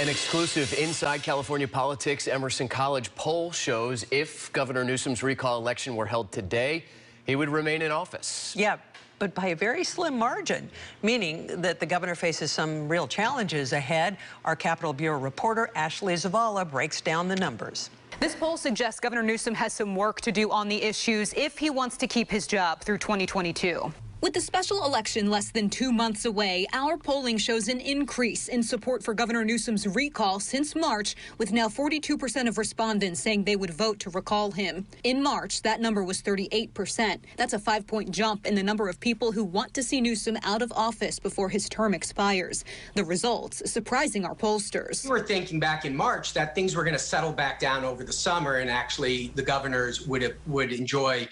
An exclusive Inside California Politics Emerson College poll shows if Governor Newsom's recall election were held today, he would remain in office. Yeah, but by a very slim margin, meaning that the governor faces some real challenges ahead. Our Capitol Bureau reporter Ashley Zavala breaks down the numbers. This poll suggests Governor Newsom has some work to do on the issues if he wants to keep his job through 2022. With the special election less than 2 months away, our polling shows an increase in support for Governor Newsom's recall since March, with now 42% of respondents saying they would vote to recall him. In March, that number was 38%. That's a 5-point jump in the number of people who want to see Newsom out of office before his term expires. The results surprising our pollsters. We were thinking back in March that things were going to settle back down over the summer, and actually the governors would enjoy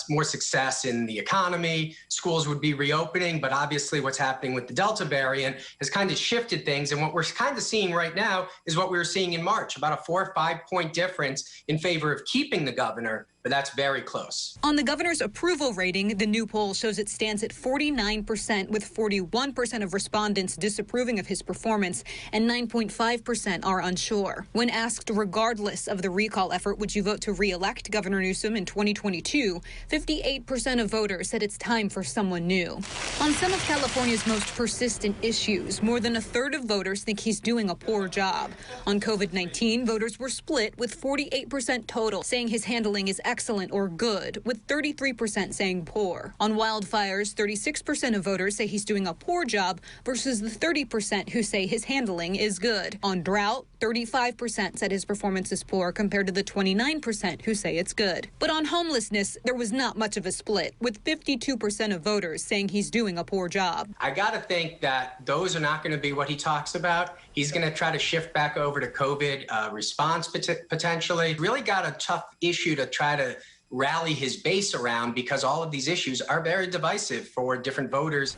more success in the economy. Schools would be reopening, but obviously what's happening with the Delta variant has kind of shifted things. And what we're kind of seeing right now is what we were seeing in March, about a 4 or 5 point difference in favor of keeping the governor. But that's very close. On the governor's approval rating, the new poll shows it stands at 49%, with 41% of respondents disapproving of his performance and 9.5% are unsure. When asked, regardless of the recall effort, would you vote to re-elect Governor Newsom in 2022, 58% of voters said it's time for someone new. On some of California's most persistent issues, more than a third of voters think he's doing a poor job. On COVID-19, voters were split, with 48% total saying his handling is excellent or good, with 33% saying poor. On wildfires, 36% of voters say he's doing a poor job versus the 30% who say his handling is good. On drought, 35% said his performance is poor compared to the 29% who say it's good. But on homelessness, there was not much of a split, with 52% of voters saying he's doing a poor job. I got to think that those are not going to be what he talks about. He's going to try to shift back over to COVID response potentially. Really got a tough issue to try to rally his base around, because all of these issues are very divisive for different voters.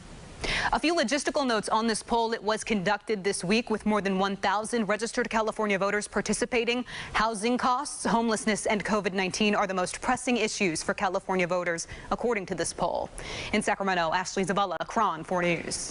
A few logistical notes on this poll. It was conducted this week with more than 1,000 registered California voters participating. Housing costs, homelessness, and COVID-19 are the most pressing issues for California voters, according to this poll. In Sacramento, Ashley Zavala, KRON 4 News.